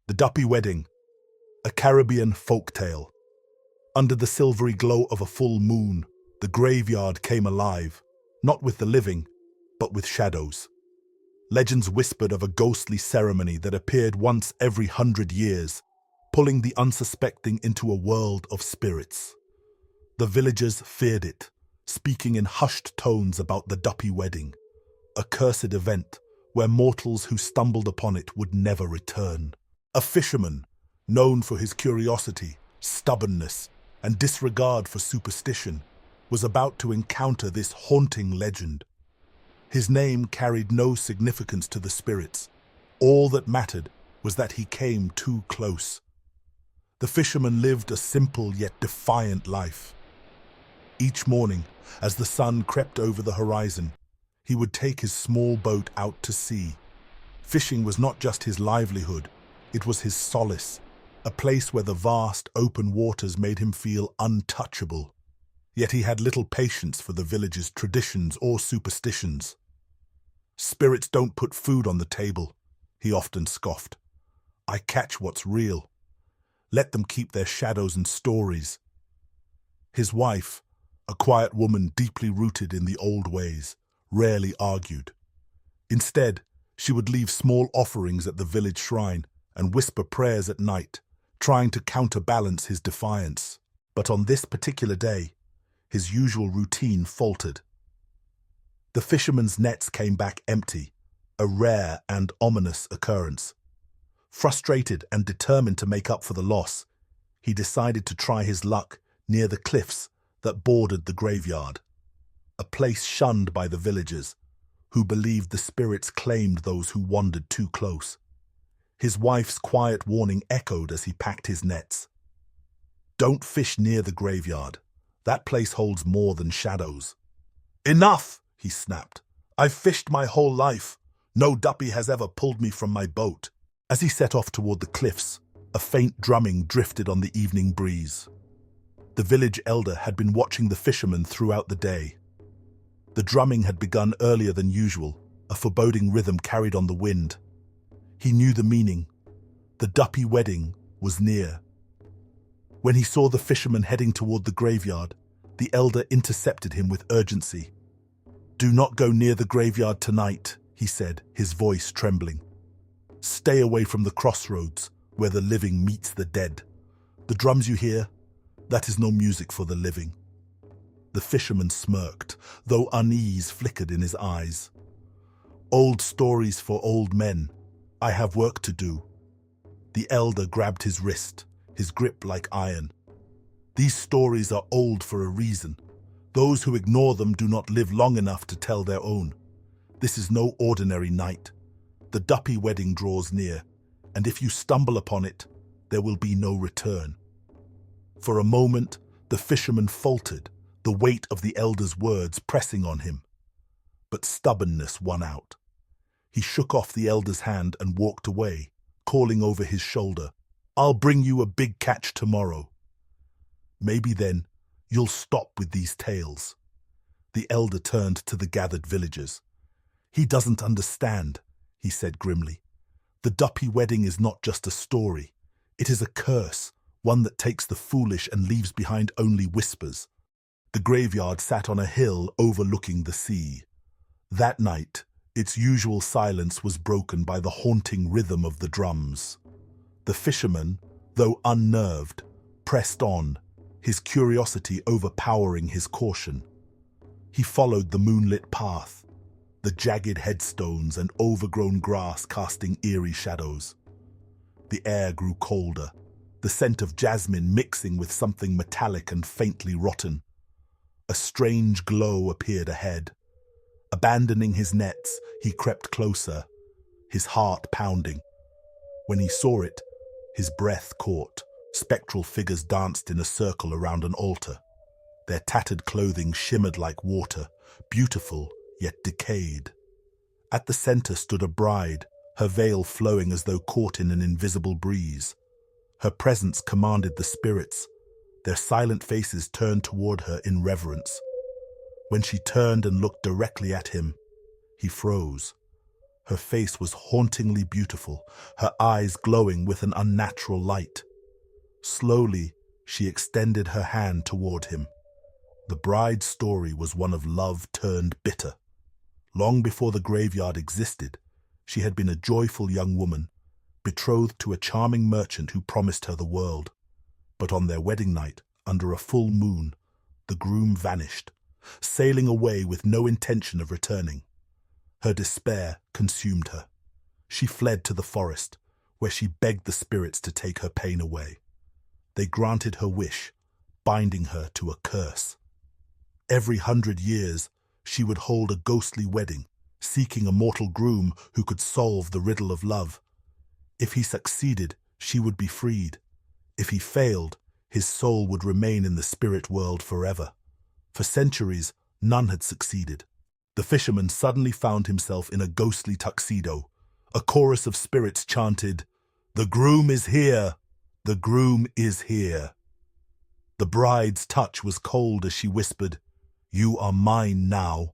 The Duppy Wedding, a Caribbean folk tale. Under the silvery glow of a full moon, the graveyard came alive, not with the living, but with shadows. Legends whispered of a ghostly ceremony that appeared once every 100 years, pulling the unsuspecting into a world of spirits. The villagers feared it, speaking in hushed tones about the Duppy Wedding, a cursed event where mortals who stumbled upon it would never return. A fisherman, known for his curiosity, stubbornness, and disregard for superstition, was about to encounter this haunting legend. His name carried no significance to the spirits. All that mattered was that he came too close. The fisherman lived a simple yet defiant life. Each morning, as the sun crept over the horizon, he would take his small boat out to sea. Fishing was not just his livelihood, it was his solace, a place where the vast, open waters made him feel untouchable. Yet he had little patience for the village's traditions or superstitions. "Spirits don't put food on the table," he often scoffed. "I catch what's real. Let them keep their shadows and stories." His wife, a quiet woman deeply rooted in the old ways, rarely argued. Instead, she would leave small offerings at the village shrine and whisper prayers at night, trying to counterbalance his defiance. But on this particular day, his usual routine faltered. The fisherman's nets came back empty, a rare and ominous occurrence. Frustrated and determined to make up for the loss, he decided to try his luck near the cliffs that bordered the graveyard, a place shunned by the villagers, who believed the spirits claimed those who wandered too close. His wife's quiet warning echoed as he packed his nets. "Don't fish near the graveyard. That place holds more than shadows." "Enough!" he snapped. "I've fished my whole life. No Duppy has ever pulled me from my boat." As he set off toward the cliffs, a faint drumming drifted on the evening breeze. The village elder had been watching the fisherman throughout the day. The drumming had begun earlier than usual, a foreboding rhythm carried on the wind. He knew the meaning. The Duppy Wedding was near. When he saw the fisherman heading toward the graveyard, the elder intercepted him with urgency. "Do not go near the graveyard tonight," he said, his voice trembling. "Stay away from the crossroads where the living meets the dead. The drums you hear, that is no music for the living." The fisherman smirked, though unease flickered in his eyes. "Old stories for old men. I have work to do." The elder grabbed his wrist, his grip like iron. "These stories are old for a reason. Those who ignore them do not live long enough to tell their own. This is no ordinary night. The Duppy Wedding draws near, and if you stumble upon it, there will be no return." For a moment, the fisherman faltered, the weight of the elder's words pressing on him. But stubbornness won out. He shook off the elder's hand and walked away, calling over his shoulder, "I'll bring you a big catch tomorrow. Maybe then you'll stop with these tales." The elder turned to the gathered villagers. "He doesn't understand," he said grimly. "The Duppy Wedding is not just a story. It is a curse, one that takes the foolish and leaves behind only whispers." The graveyard sat on a hill overlooking the sea. That night, its usual silence was broken by the haunting rhythm of the drums. The fisherman, though unnerved, pressed on, his curiosity overpowering his caution. He followed the moonlit path, the jagged headstones and overgrown grass casting eerie shadows. The air grew colder, the scent of jasmine mixing with something metallic and faintly rotten. A strange glow appeared ahead. Abandoning his nets, he crept closer, his heart pounding. When he saw it, his breath caught. Spectral figures danced in a circle around an altar. Their tattered clothing shimmered like water, beautiful yet decayed. At the center stood a bride, her veil flowing as though caught in an invisible breeze. Her presence commanded the spirits, their silent faces turned toward her in reverence. When she turned and looked directly at him, he froze. Her face was hauntingly beautiful, her eyes glowing with an unnatural light. Slowly, she extended her hand toward him. The bride's story was one of love turned bitter. Long before the graveyard existed, she had been a joyful young woman, betrothed to a charming merchant who promised her the world. But on their wedding night, under a full moon, the groom vanished, sailing away with no intention of returning. Her despair consumed her. She fled to the forest, where she begged the spirits to take her pain away. They granted her wish, binding her to a curse. Every 100 years, she would hold a ghostly wedding, seeking a mortal groom who could solve the riddle of love. If he succeeded, she would be freed. If he failed, his soul would remain in the spirit world forever. For centuries, none had succeeded. The fisherman suddenly found himself in a ghostly tuxedo. A chorus of spirits chanted, "The groom is here! The groom is here!" The bride's touch was cold as she whispered, "You are mine now."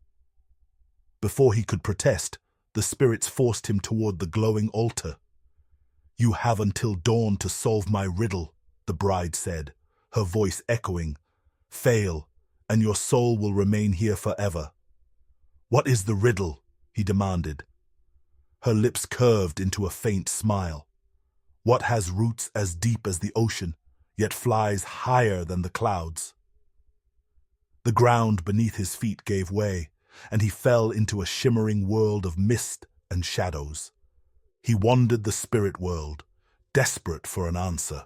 Before he could protest, the spirits forced him toward the glowing altar. "You have until dawn to solve my riddle," the bride said, her voice echoing. "Fail, and your soul will remain here forever." "What is the riddle?" he demanded. Her lips curved into a faint smile. "What has roots as deep as the ocean, yet flies higher than the clouds?" The ground beneath his feet gave way, and he fell into a shimmering world of mist and shadows. He wandered the spirit world, desperate for an answer.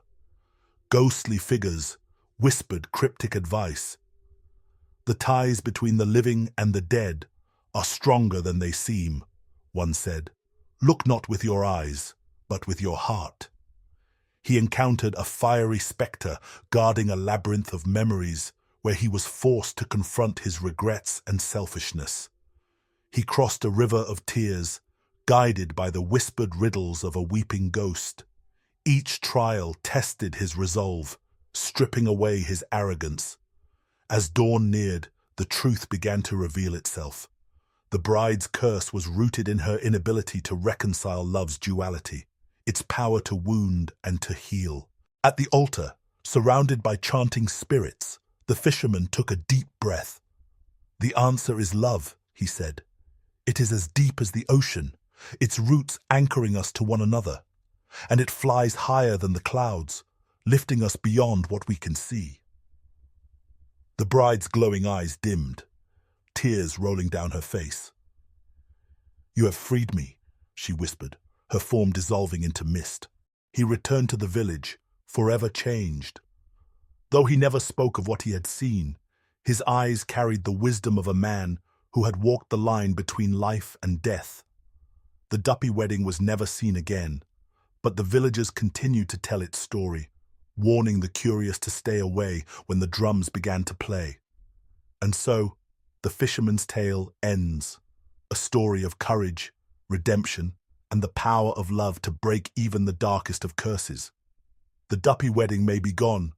Ghostly figures whispered cryptic advice. "The ties between the living and the dead are stronger than they seem," one said. "Look not with your eyes, but with your heart." He encountered a fiery spectre guarding a labyrinth of memories where he was forced to confront his regrets and selfishness. He crossed a river of tears, guided by the whispered riddles of a weeping ghost. Each trial tested his resolve, stripping away his arrogance. As dawn neared, the truth began to reveal itself. The bride's curse was rooted in her inability to reconcile love's duality, its power to wound and to heal. At the altar, surrounded by chanting spirits, the fisherman took a deep breath. "The answer is love," he said. "It is as deep as the ocean, its roots anchoring us to one another. And it flies higher than the clouds, lifting us beyond what we can see." The bride's glowing eyes dimmed, tears rolling down her face. "You have freed me," she whispered, her form dissolving into mist. He returned to the village, forever changed. Though he never spoke of what he had seen, his eyes carried the wisdom of a man who had walked the line between life and death. The Duppy wedding was never seen again, but the villagers continued to tell its story, warning the curious to stay away when the drums began to play. And so, the fisherman's tale ends, a story of courage, redemption, and the power of love to break even the darkest of curses. The Duppy wedding may be gone,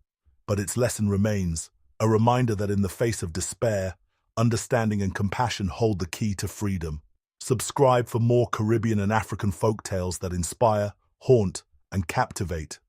but its lesson remains, a reminder that in the face of despair, understanding and compassion hold the key to freedom. Subscribe for more Caribbean and African folk tales that inspire, haunt, and captivate.